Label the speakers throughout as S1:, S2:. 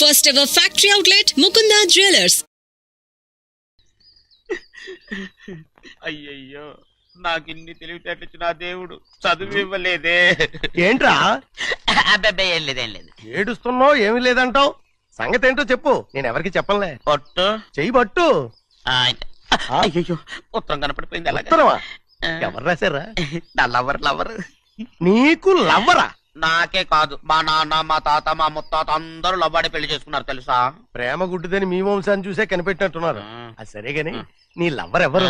S1: First ever factory outlet, Mukunda Jewelers.
S2: అయ్యయ్యో నాకిన్ని తెలివితేటలు ఇచ్చిన దేవుడు చదువు ఇవ్వలేదే.
S3: ఏంట్రా
S2: అబ్బాయి ఏం లేదు.
S3: ఏడుస్తున్నావు? ఏమీ లేదంటావు. సంగతి ఏంటో చెప్పు, నేను ఎవరికి చెప్పలే.
S2: పట్టు
S3: చెయ్యి పట్టు.
S2: అయ్యో ఉత్తరం కనపడిపోయింది.
S3: ఉత్తరమా? ఎవరు రాశారా?
S2: నా లవర్.
S3: నీకు లవ్వరా?
S2: నాకే కాదు, మా నాన్న, మా తాత, మా ముత్తాత అందరూ లవ్వాడి పెళ్లి చేసుకున్నారు తెలుసా.
S3: ప్రేమ గుడ్డిదని మీ వంశాన్ని చూసే కనిపెట్టినట్టున్నారు. అది సరే గాని నీ లవ్వర్ ఎవరు?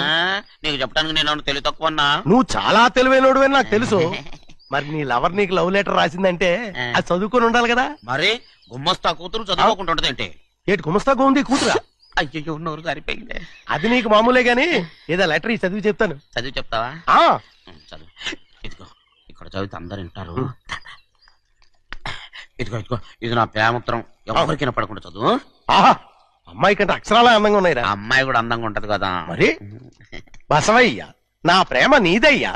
S2: నీకు చెప్పడానికి నేను తెలివి తక్కువన్నా?
S3: నువ్వు చాలా తెలివైనడు అని నాకు తెలుసు. మరి నీ లవర్ నీకు లవ్ లెటర్ రాసిందంటే అది చదువుకొని ఉండాలి కదా.
S2: మరి గుమ్మస్తా కూతురు చదువుకుంటుంటది ఏంటి?
S3: ఏటి గుమస్తాగా ఉంది కూతురా?
S2: అయ్యో నోరు సరిపోయింది.
S3: అది నీకు మామూలే గాని ఏదో లెటర్ చదివి చెప్తాను.
S2: చదివి చెప్తావా? చదువు. ఇదిగో ఇక్కడ చదివితే అందరు వింటారు. ఇదిగో ఇది నా ప్రేమోత్తరం. ఎవరికి వినపడకుండా చదువు.
S3: అమ్మాయి కంటే అక్షరాలే అందంగా ఉన్నాయిరా.
S2: అమ్మాయి కూడా అందంగా ఉంటది కదా.
S3: మరి బసవయ్యా, నా ప్రేమ నీదయ్యా.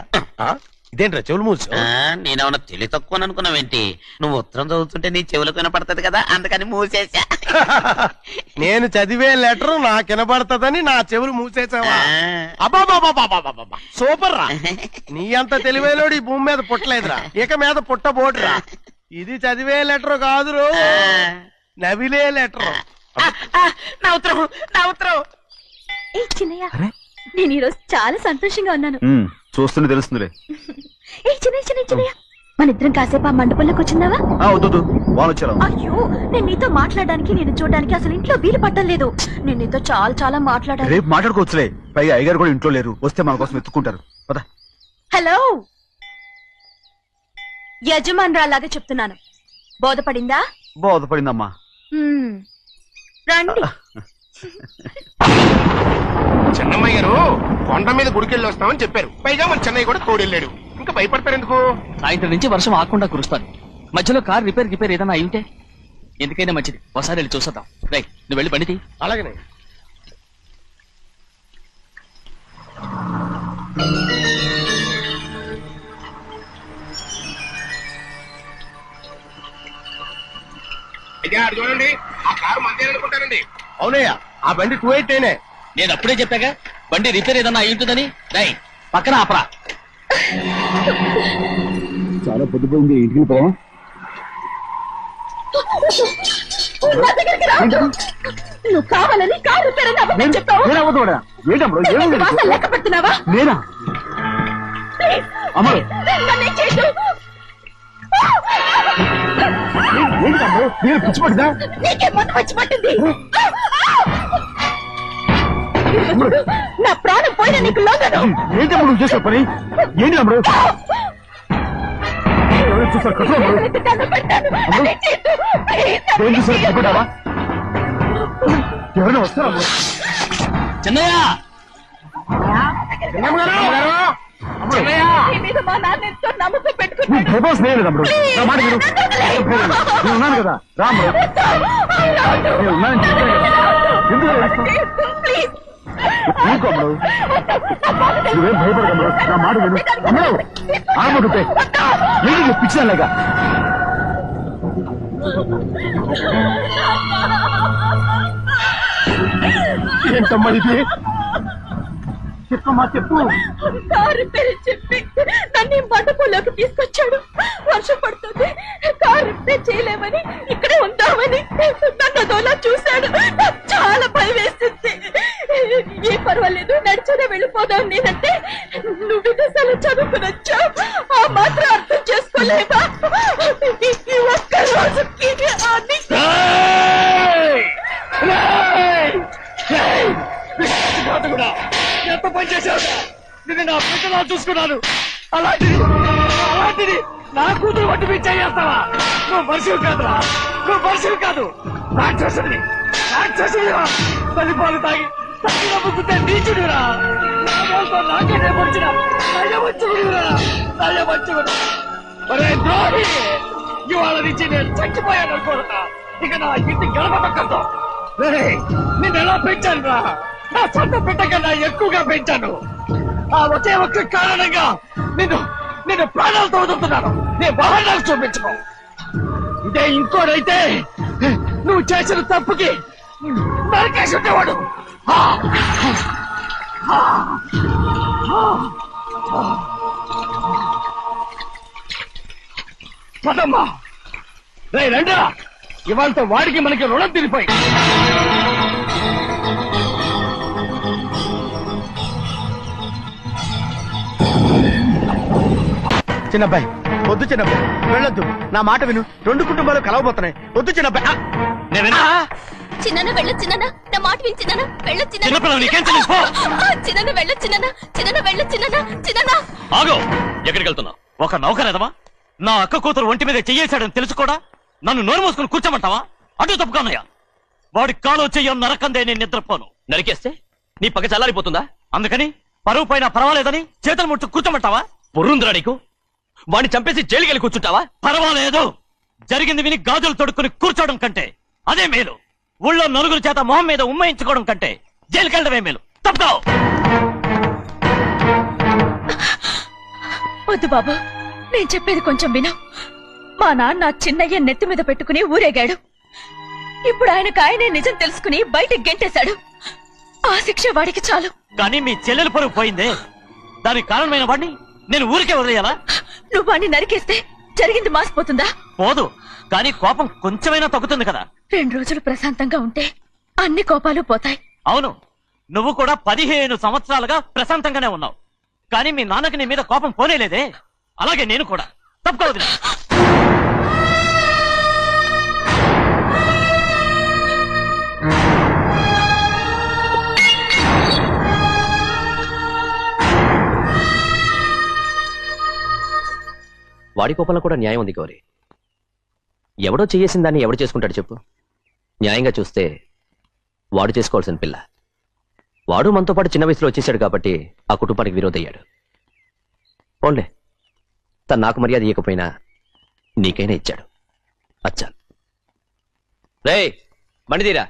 S3: ఇదేంట్రా చెవులు మూసు?
S2: నేనేమన్నా తెలివి తక్కువ అనుకున్నావేంటి? నువ్వు ఉత్తరం చదువుతుంటే నీ చెవులకు వినపడుతుంది కదా, అందుకని మూసేసా.
S3: నేను చదివే లెటర్ నాకు వినపడుతుందని నా చెవులు మూసేసావా? అబ్బాబాబాబాబాబాబా సూపర్ రా. నీ అంత తెలివైనోడు ఈ భూమి మీద పుట్టలేదురా, ఇక మీద పుట్టబోడురా. ఇది చదివే లెటర్ కాదురు, నవిలే లెటర్.
S2: నా ఉత్తరం.
S4: ఏ చిన్నయ్య, నేను ఈరోజు చాలా సంతోషంగా ఉన్నాను.
S5: చూస్తూనే తెలుస్తుందిలే.
S4: ఏ చిన్నయ్య, మన ఇద్దరం కాసేపు ఆ మండపంలోకి వచ్చిందావా? అయ్యో, నేను నీతో మాట్లాడడానికి, నేను చూడడానికి అసలు ఇంట్లో వీలు పట్టలేదు. నేను నీతో చాలా మాట్లాడాలి.
S5: రేపు మాట్లాడుకోవచ్చులే. పైగా అయ్యగారు కూడా ఇంట్లో లేరు, వస్తే మన కోసం ఎత్తుకుంటారు.
S4: హలో, యజమానురాలాగా చెప్తున్నాను, బోధపడిందా?
S5: బోధపడిందమ్మా.
S4: రండి.
S6: చెన్నమ్మాయి గారు కొండ మీద గుడికెళ్ళి వస్తామని చెప్పారు. పైగా మన చెన్నయ్య కూడా తోడెళ్ళాడు. ఇంకా భయపడతారు ఎందుకు?
S7: సాయంత్రం నుంచి వర్షం ఆకుండా కురుస్తాను. మధ్యలో కార్ రిపేర్ ఏదైనా అయింటే ఎందుకైనా మంచిది, ఒకసారి వెళ్ళి చూసేద్దాం. రైట్, నువ్వు వెళ్ళి బండి.
S3: అలాగనే.
S6: చూడండి, ఆ కారు మందే అనుకుంటానండి.
S3: అవునయ్యా, ఆ బండి 288.
S7: నేను అప్పుడే చెప్పాగా బండి రిపేర్ ఏదన్నా అయి ఉంటుందని. రైట్, పక్కన ఆపరా.
S5: చాలా పొద్దుపోయింది, ఇంటికి పోవా?
S4: నువ్వు కావాలని కారు రిపేర్ అని అబద్ధం చెప్పావు. లెక్క పెడుతున్నావా?
S5: నేనా? అమ్మా పిచ్చిపడ్డా?
S4: నీకే మొత్తం వచ్చి పట్టింది. నా ప్రాణం పోయినా నీకు లోగదు.
S5: ఏంటమ్మా నువ్వు చేసే పని? ఏంటి అమ్మడు? ఎవరైనా వస్తారా?
S7: చిన్నయ్య,
S4: మా నాన్న ఎంతో నమ్మకం పెట్టుకున్నాడు.
S5: ఉన్నాను కదా, రాము. నీకు అమ్మడు, నువ్వేం భయపడకమ్మడు, నా మాట విను. అమ్మడు ఆడబడుతే ఏంటి పిచ్చిలేక? ఏంటమ్మా ఇది? చెప్పమ్మా, చెప్పు.
S4: కారు పేరు చెప్పి నన్ను మండపంలోకి తీసుకొచ్చాడు. వర్షం పడుతుంది, కారు రిపేర్ చేయలేమని ఇక్కడే ఉందామని నన్ను అదోలా చూశాడు. నాకు చాలా భయం వేసింది. ఏ పర్వాలేదు, నడిచేదే వెళ్ళిపోదాం నేనంటే, నువ్వు విదేశాలు చదువుకుని వచ్చావు, ఆ మాత్రం అర్థం చేసుకోలేవా? ఈ ఒక్క రోజుకి
S7: ఎంత పని చేశావు? నేను నా పిల్లలా చూసుకున్నాను. అలాంటిది నా కూతురు వంటి మీద చేస్తావా? నువ్వు మనిషివి కాదురా, నువ్వు మనిషివి కాదు, రాక్షసుడివి. తల్లిపాలు తాగి తల్లి నమ్ముకుంటే నీచుడిరా. నాకే నేర్పడిచిన నయవంచుకుడు. ఒరే ద్రోహి, ఇవాళ నుంచి నేను చచ్చిపోయాను అనుకోరా. ఇక నా ఇంటి గడపక్కతో నిన్ను ఎలా పెంచాను రా? నా సొంత బిడ్డ కన్నా ఎక్కువగా పెంచాను. ఆ ఒకే ఒక్క కారణంగా నిన్ను ప్రాణాలతో వదులుతున్నాను. నీ వాహనాలు చూపించుకో. ఇదే ఇంకోడైతే నువ్వు చేసిన తప్పుకి నరకేసి ఉండేవాడు. పదమ్మా, రే రండా, ఇవాళ వాడికి మనకి రుణం తీరిపోయి.
S3: చిన్నబ్బాయి వద్దు, చిన్నబ్బాయి వెళ్ళొద్దు, నా మాట విను. 2 కుటుంబాలు కలవబోతున్నాయి. వద్దు చిన్నబ్బాయి.
S4: చిన్న వెళ్ళొచ్చినా, నా మాట విని చిన్న వెళ్ళొచ్చినా, చిన్న వెళ్ళొచ్చినా, చిన్న వెళ్ళొచ్చినా, చిన్న.
S8: ఆగో, ఎక్కడికి వెళ్తున్నావు? ఒక నౌకరేదవా నా అక్క కూతురు ఒంటి మీద చెయ్యేశాడని తెలుసు కూడా నన్ను నోరు మూసుకుని కూర్చోమంటావా? అటు తప్పుకోనయ్యా, వాడి కాలు చెయ్యం నరకందే నేను నిద్రపోను. నరికేస్తే నీ పక్క చల్లారిపోతుందా? అందుకని పరువు పైన పర్వాలేదని చేతులు ముట్టు కూర్చోమంటావా? పొర్రుందిరా నీకు? వాడిని చంపేసి జైలుకెళ్ళి కూర్చుంటావా? పర్వాలేదు, జరిగింది విని గాజులు తొడుక్కుని కూర్చోవడం కంటే అదే మేలు. ఊళ్ళో నలుగురు చేత మొహం మీద ఉమ్మయించుకోవడం కంటే జైలుకెళ్ళడమే మేలు. తప్పుకో.
S4: వద్దు బాబు, నేను చెప్పేది కొంచెం విను. మా నాన్న చిన్నయ్య నెత్తి మీద పెట్టుకుని ఊరేగాడు. ఇప్పుడు ఆయనే నిజం తెలుసుకుని బయటకు గెంటేశాడు. ఆ శిక్ష వాడికి చాలు.
S8: కానీ మీ చెల్లెలు పరువు పోయిందే, దానికి కారణమైన వాడిని నేను ఊరికే వదిలేయాలా?
S4: నువ్వు వాడిని నరికేస్తే జరిగింది మాసిపోతుందా?
S8: పోదు, కానీ కోపం కొంచెమైనా తగ్గుతుంది కదా.
S4: 2 రోజులు ప్రశాంతంగా ఉంటే అన్ని కోపాలు పోతాయి.
S8: అవును, నువ్వు కూడా 15 సంవత్సరాలుగా ప్రశాంతంగానే ఉన్నావు, కానీ మీ నాన్నకి నీ మీద కోపం పోనేలేదే. అలాగే నేను కూడా. తప్పుకోవద్దు.
S9: వాడి కోపంలో కూడా న్యాయం ఉంది గౌరీ. ఎవడో చేసిన దాన్ని ఎవడు చేసుకుంటాడు చెప్పు? న్యాయంగా చూస్తే వాడు చేసుకోవాల్సిన పిల్ల. వాడు మనతో పాటు చిన్న వయసులో వచ్చేసాడు కాబట్టి ఆ కుటుంబానికి విరోధయ్యాడు. పోన్లే, తను నాకు మర్యాద ఇవ్వకపోయినా నీకైనా ఇచ్చాడు. అచ్చా రే బండిదీరా.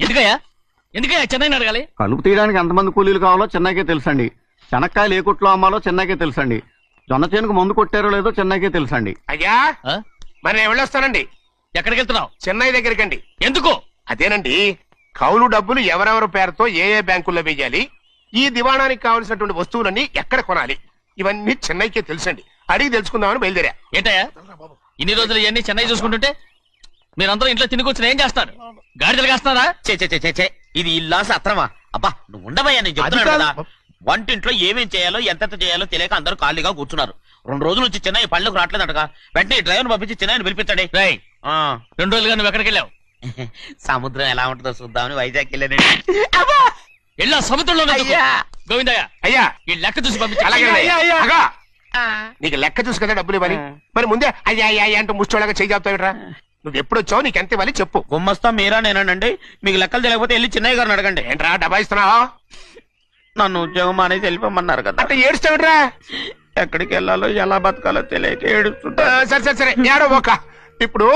S8: ఎందుకయ్యా చెన్నైని అడగాలి?
S5: కలుపు తీయడానికి ఎంతమంది కూలీలు కావాలో చెన్నైకే తెలుసండి. శనక్కాయలు ఏ కుట్లో అమ్మాలో చెన్నైకే తెలుసండి. జొన్న చేనుకు మందు కొట్టారో లేదో చెన్నైకే తెలుసండి.
S6: అయ్యా, మరి నేను వెళ్ళొస్తానండి.
S8: ఎక్కడికి వెళ్తున్నావు?
S6: చెన్నై దగ్గరికండి.
S8: ఎందుకు?
S6: అదేనండి, కౌలు డబ్బులు ఎవరెవరి పేరుతో ఏ ఏ బ్యాంకుల్లో వేయాలి, ఈ దివాణానికి కావలసినటువంటి వస్తువులన్నీ ఎక్కడ కొనాలి, ఇవన్నీ చెన్నైకే తెలుసండి. అడిగి తెలుసుకుందామని బయలుదేరా.
S8: ఏంటయ్యా ఇన్ని రోజులు ఇవన్నీ చెన్నై చూసుకుంటుంటే మీరందరూ ఇంట్లో తిని కూర్చుని ఏం చేస్తారు? గాడిదలు కాస్తున్నారా?
S2: చే ఇది ఇల్లా సత్రమా? అబ్బా నువ్వు ఉండవయ్యా, నేను చెప్తున్నాను కదా. వంటింట్లో ఏమేం చేయాలో ఎంతెంత చేయాలో తెలియక అందరూ ఖాళీగా కూర్చున్నారు. 2 రోజుల నుంచి చెన్నై పళ్ళకు రావట్లేదటగా. వెంటనే డ్రైవర్ పంపించి చెన్నైని పిలిపించండి.
S8: 2 రోజులుగా నువ్వు ఎక్కడికి వెళ్ళావు?
S2: సముద్రం ఎలా ఉంటుందో చూద్దామని వైజాగ్ వెళ్ళానండి.
S8: వెళ్ళా సముద్రంలో గోవిందయ్య,
S6: అయ్యా
S8: ఈ లెక్క చూసి పంపించి.
S6: అగా, నీకు లెక్క చూసి కదా డబ్బులు ఇవ్వాలి. మరి ముందే అయ్యా అయ్యా అంటూ ముష్టోళ్ళగా చేయి చెప్తావిట్రా. నువ్వు ఎప్పుడు వచ్చావు, నీకు ఎంత ఇవ్వాలి చెప్పు.
S2: గుమ్మస్తా మీరా నేనండి. మీకు లెక్కలు తెలియకపోతే వెళ్ళి చెన్నై గారిని అడగండి.
S6: ఏంట్రా డబ్బా ఇస్తున్నావా?
S2: నన్ను ఉద్యోగం అనేది వెళ్ళిపోమన్నారు కదా.
S6: అంటే ఏడుస్తావిట్రా?
S2: ఎక్కడికి వెళ్ళాలో ఎలా బతకాలో తెలియక ఏడుస్తుంటా.
S6: సరే ఏడో ఒక. ఇప్పుడు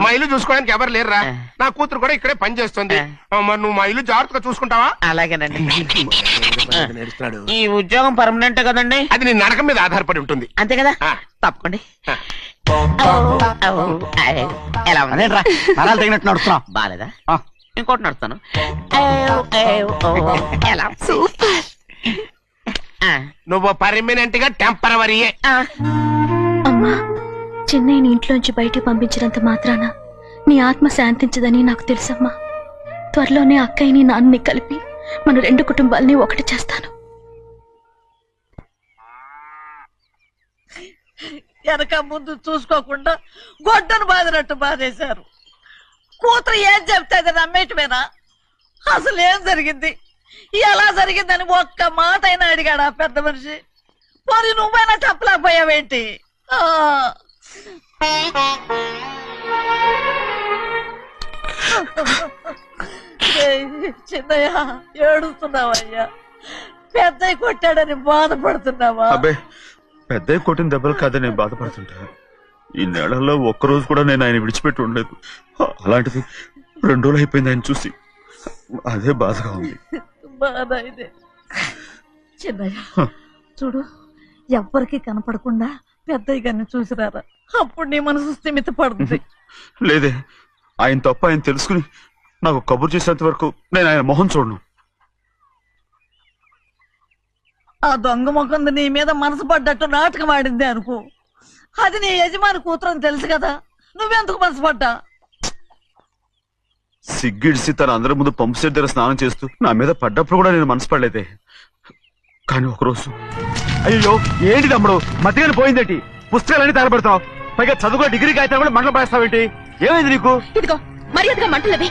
S6: మా ఇల్లు చూసుకోవడానికి ఎవరు లేరురా. నా కూతురు కూడా ఇక్కడే పని చేస్తుంది. మరి నువ్వు మా ఇల్లు జాగ్రత్తగా చూసుకుంటావా?
S2: అలాగేనండి. ఈ ఉద్యోగం పర్మనెంట్ కదండి?
S6: అది నీ నరకం మీద ఆధారపడి ఉంటుంది.
S2: అంతే కదా. తప్పకండి. ఎలా ఉంది?
S5: నరాలు తగినట్టు నడుస్తున్నా.
S2: బాలేదా? ఇంకోటి నడుస్తాను. ఎలా?
S6: నువ్వు పర్మనెంట్ గా టెంపరవరీయే.
S4: అమ్మా, చిన్నయ్యని ఇంట్లోంచి బయటికి పంపించినంత మాత్రాన నీ ఆత్మ శాంతించదని నాకు తెలుసమ్మా. త్వరలోనే అక్కయ్యని నాన్నని కలిపి మన 2 కుటుంబాలని ఒకటి చేస్తాను.
S10: వెనక ముందు చూసుకోకుండా గొడ్డను బాదినట్టు బాధేశారు. కూతురు ఏం చెప్తే అది నమ్మేటమేనా? అసలు ఏం జరిగింది, ఎలా జరిగిందని ఒక్క మాట అయినా అడిగాడు ఆ పెద్ద మనిషి. మరి నువ్వైనా చెప్పలేకపోయావేంటి? చిన్నయ్య, ఏడుస్తున్నావయ్యా? పెద్దయ్య కొట్టాడని బాధపడుతున్నావా?
S5: అబ్బే, పెద్ద కొట్టిన దెబ్బలు కాదని నేను బాధపడుతుంటా. ఈ నెలల్లో ఒక్కరోజు కూడా నేను ఆయన విడిచిపెట్టి ఉండలేదు. అలాంటిది 2 రోజులు అయిపోయింది ఆయన చూసి. అదే బాధగా ఉంది.
S10: బాధ ఇదే. చిన్నయ్య చూడు, ఎవ్వరికి కనపడకుండా పెద్దయ్య గారిని చూసిరారా, అప్పుడు నీ మనసు స్థిమిత పడుతుంది.
S5: లేదే, ఆయన తప్ప ఆయన తెలుసుకుని నాకు కబురు చేసేంత వరకు నేను ఆయన మొహం చూడను.
S10: ఆ దొంగ ముఖంది నీ మీద మనసు పడ్డట్టు నాటకం ఆడింది అనుకో, అది నీ యజమాని కూతురని తెలుసు కదా, నువ్వెందుకు మనసు పడ్డా?
S5: సిగ్గిడిసి తన అందరి ముందు పంపు సెట్ దగ్గర స్నానం చేస్తూ నా మీద పడ్డప్పుడు కూడా నేను మనసు పడలేదే. కానీ ఒకరోజు
S3: అయ్యో ఏంటి తమ్ముడు మధ్యగానే పోయిందేంటి? పుస్తకాలన్నీ తగలబెడతావు, పైగా చదువుకో డిగ్రీ కాగితాలు కూడా మంటలు పడేస్తావేంటి? ఏమైంది నీకు?
S4: ఇదిగో మర్యాదగా మంటలవి.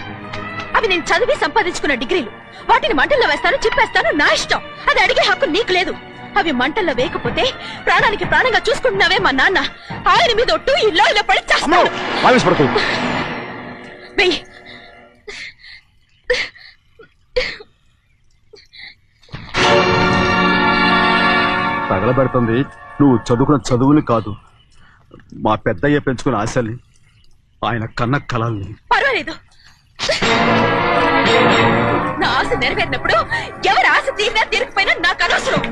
S4: అవి నేను చదివి సంపాదించుకున్న డిగ్రీలు. వాటిని మంటల్లో వేస్తాను, చెప్పేస్తాను, నా ఇష్టం. అది అడిగే హక్కు నీకు లేదు. అవి మంటల్లో వేయకపోతే ప్రాణానికి ప్రాణంగా చూసుకుంటున్నావే మా నాన్న, ఆయన మీద ఒట్టు ఇలా ఇలా పడి చేస్తాను. వెయ్యి.
S5: తగలబెడుతుంది నువ్వు చదువుకున్న చదువుని కాదు, మా పెద్దయ్య పెంచుకున్న ఆశల్ని, ఆయన కన్న కళల్ని.
S4: పర్వాలేదు, నా ఆశ నెరవేరినప్పుడు ఎవరి ఆశ తీరినా తీరకపోయినా నాకు అనవసరం.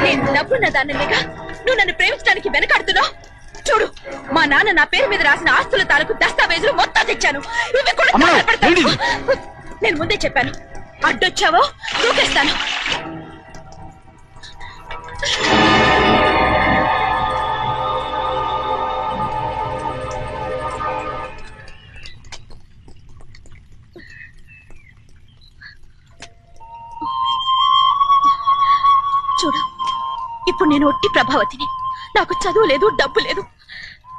S4: నేను డబ్బున్న దానిగా నువ్వు నన్ను ప్రేమించడానికి వెనకాడుతున్నావు. చూడు, మా నాన్న నా పేరు మీద రాసిన ఆస్తుల తాలూకు దస్తావేజులు మొత్తం తెచ్చాను. ఇవి కూడా తగలబెడతాను. నేను ముందే చెప్పాను, అడ్డొచ్చావో దూకేస్తాను. చూడు, ఇప్పుడు నేను ఒట్టి ప్రభావతిని. నాకు చదువు లేదు, డబ్బు లేదు.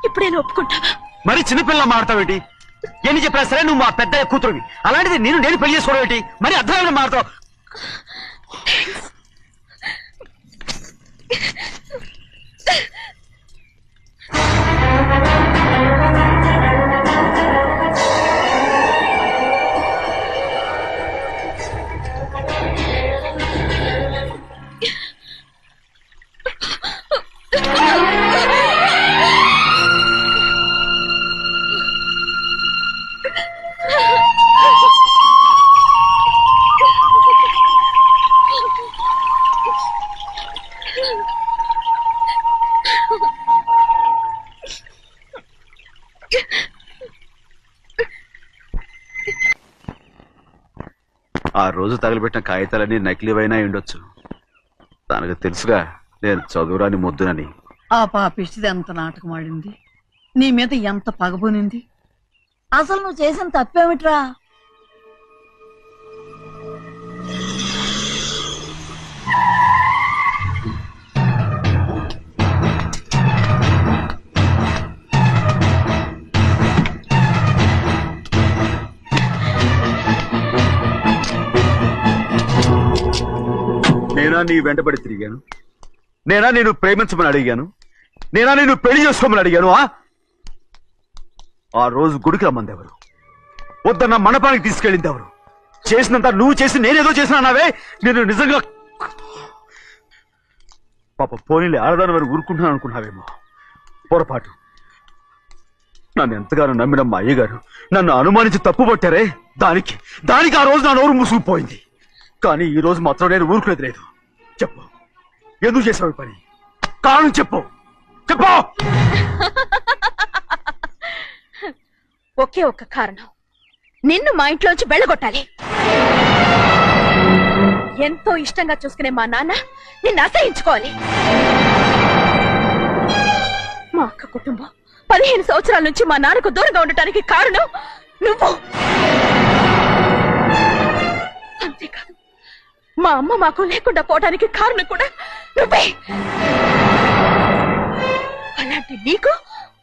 S4: ఇప్పుడు నేను ఒప్పుకుంటావా?
S3: మరి చిన్నపిల్ల మాడతావేంటి? ఎన్ని చెప్పినా సరే నువ్వు మా పెద్ద కూతురువి. అలాంటిది నేను పెళ్లి చేసుకోవడం ఏంటి? మరి అర్థమైన మాడతావు.
S5: ఆ రోజు తగలబెట్టిన కాగితాలన్నీ నకిలీవైనా ఉండొచ్చు. తనకు తెలుసుగా నేను చదువురాని మొద్దునని.
S10: ఆ పాపిష్టిది ఎంత నాటకం ఆడింది, నీ మీద ఎంత పగబోనింది. అసలు నువ్వు చేసిన తప్పేమిట్రా?
S5: నేనా నీ వెంటబడి తిరిగాను? నేనా నేను ప్రేమించమని అడిగాను? నేనా నేను పెళ్లి చేసుకోమని అడిగాను? ఆ రోజు గుడికి రమ్మంది ఎవరు? వద్దన్న మండపానికి తీసుకెళ్ళింది ఎవరు? చేసినంత నువ్వు చేసి నేనేదో చేసినా నావే. నేను నిజంగా పాప పోనీలే ఆడదాని వారు ఊరుకుంటున్నాను అనుకున్నావేమో. పొరపాటు. నన్ను ఎంతగానో నమ్మిన మా అయ్యగారు నన్ను అనుమానించి తప్పు పట్టారే, దానికి ఆ రోజు నా నోరు మూసుకుపోయింది. కానీ ఈ రోజు మాత్రం నేను ఊరుకునేది లేదు. చెప్పు, ఎందుకు చేసావు ఈ పని? కారణం చెప్పు.
S4: ఒకే ఒక్క కారణం, నిన్ను మా ఇంట్లోంచి వెళ్ళగొట్టాలి. ఎంతో ఇష్టంగా చూసుకునే మా నాన్న నిన్ను అసహించుకోవాలి. మా అక్క కుటుంబం 15 సంవత్సరాల నుంచి మా నాన్నకు దూరంగా ఉండటానికి కారణం నువ్వు. అంతేకాదు, మా అమ్మ మాకు లేకుండా పోవడానికి కారణం కూడా నువ్వే. అలాంటి నీకు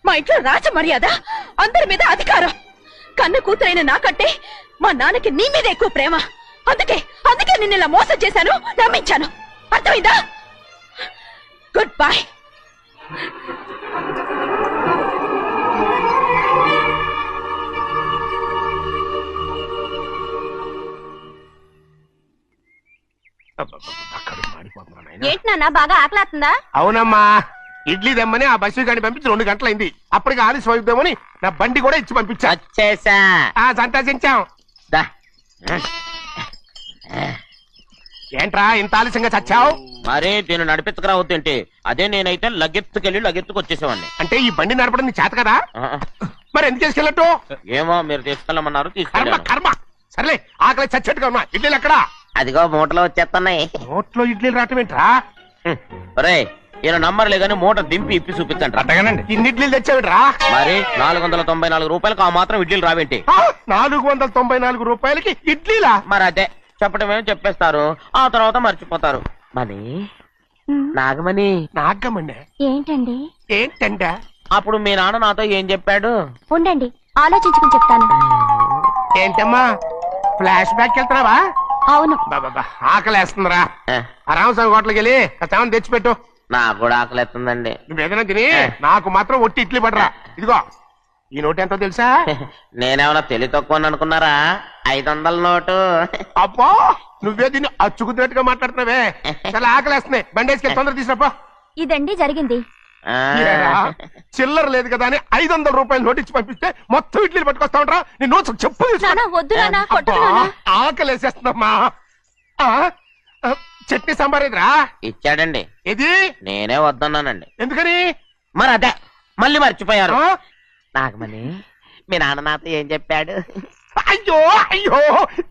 S4: మా ఇంట్లో రాజ మర్యాద, అందరి మీద అధికారం. కన్న కూతురైన నాకంటే మా నాన్నకి నీ మీద ఎక్కువ ప్రేమ. అందుకే నిన్ను ఇలా మోసం చేశాను, నమ్మించాను. అర్థమైందా? Good bye.
S11: ఏంటి నాన్న బాగా ఆకలాతుందా?
S6: అవునమ్మా, ఇడ్లీ దమ్మని ఆ బస్సు గాని పంపించి 2 గంటలైంది. అప్పటికి ఆలస్యం అవుతామని నా బండి కూడా ఇచ్చి పంపించా. సంతోషించాం. ఏంట్రా ఇంత ఆలస్యంగా చచ్చావు?
S2: మరే దీన్ని నడిపించకరావద్దేంటి? అదే నేనైతే లగెత్తుకెళ్ళి లగెత్తుకు వచ్చేసేవాడిని.
S6: అంటే ఈ బండి నడపడం నీ చేత కదా?
S2: ఆ,
S6: మరి ఎందుకు తీసుకెళ్ళట్టు?
S2: ఏమో మీరు తీసుకెళ్ళమన్నారు
S6: కర్మ
S2: తీసుకెళ్ళాను.
S6: కర్మ. సర్లే ఆకలి చచ్చేట్టుగా ఉన్నా. ఇడ్లీలు ఎక్కడా?
S2: అదిగో మూటలో వచ్చేస్తున్నాయి.
S6: నోట్లో ఇడ్లీలు రావటం ఏంట్రా?
S2: రే ఈయన నంబర్లే గానీ మూట దింపి ఇప్పి చూపించండి.
S6: అట్టగానండి. ఇన్ని ఇడ్లీలు తెచ్చావిడ్రా?
S2: మరి 494 రూపాయలకు ఆ మాత్రం ఇడ్లీలు రావేంటి?
S6: 494 రూపాయలకి ఇడ్లీలా?
S2: మరి అదే చెప్పడమేమో చెప్పేస్తారు, ఆ తర్వాత మర్చిపోతారు. మని నాగమణి
S6: నాగమ్మండి.
S11: ఏంటండి?
S6: ఏంటంట?
S2: అప్పుడు మీ నాన్న నాతో ఏం చెప్పాడు?
S11: ఉండండి, ఆలోచించుకుని చెప్తాను.
S6: ఏంటమ్మా ఫ్లాష్ బ్యాక్ వెళ్తున్నావా?
S11: అవును.
S6: బాబా ఆకలేస్తుందిరా.
S2: ఆ,
S6: ఆ రామస్వామి హోటల్కి వెళ్ళి కాస్త తెచ్చిపెట్టు.
S2: నాకు కూడా ఆకలిస్తుందండి.
S6: నువ్వేదైనా తిని నాకు మాత్రం ఒట్టి ఇడ్లీ పడరా. ఇదిగో ఈ నోటు ఎంతో తెలుసా?
S2: నేనేమన్నా తెలివి తక్కువ అనుకున్నారా? 500 నోటు.
S6: అబ్బా నువ్వే దీన్ని అచ్చుకుతున్నట్టుగా మాట్లాడుతున్నావే. చాలా ఆకలేస్తున్నాయి. బండేసుకెళ్ళి తొందర తీసినప్పా.
S11: ఇదండి జరిగింది.
S2: ఆ,
S6: చిల్లర లేదు కదా అని 500 రూపాయలు నోటు ఇచ్చి పంపిస్తే మొత్తం ఇడ్లీలు పట్టుకొస్తా ఉంటా. నీ నోట్స్ చెప్పు తీసుకో.
S11: నానా వద్దు నానా, కొట్టకు
S6: అబ్బా,
S11: నానా.
S6: ఆకలేసేస్తుందమ్మా. ఆ, ఆ, చట్నీ సాంబార్ ఎదురా?
S2: ఇచ్చాడండి.
S6: ఇది
S2: నేనే వద్దన్నానండి.
S6: ఎందుకని?
S2: మరి అదే మళ్ళీ మర్చిపోయారు.
S6: ఆ?
S2: నాగమణి మీ నాన్న నాతో ఏం చెప్పాడు?
S6: అయ్యో అయ్యో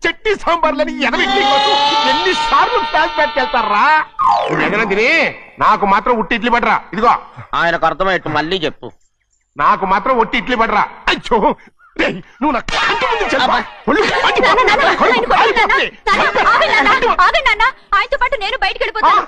S6: చట్నీ సాంబార్లని ఎన్నిసార్లు ప్యాక్ పెట్టుకెళ్తారా? నువ్వేదైనా తిని నాకు మాత్రం ఉట్టి ఇడ్లీ పడరా. ఇదిగో
S2: ఆయనకు అర్థమయ్యట్టు మళ్ళీ చెప్పు.
S6: నాకు మాత్రం ఒట్టి ఇడ్లీ పడరా. అయ్యో రేయ్, నువ్వు నా కంటి ముందు చెప్పా. ఒళ్ళు మండిపో.
S11: నానా, నానా, ఆయన కొట్టకు నానా.
S6: మండిపోతుంది.
S11: నానా, ఆగండి నానా, ఆగండి నానా. ఆయనతో పాటు నేను బయటికి వెళ్ళిపోతాను.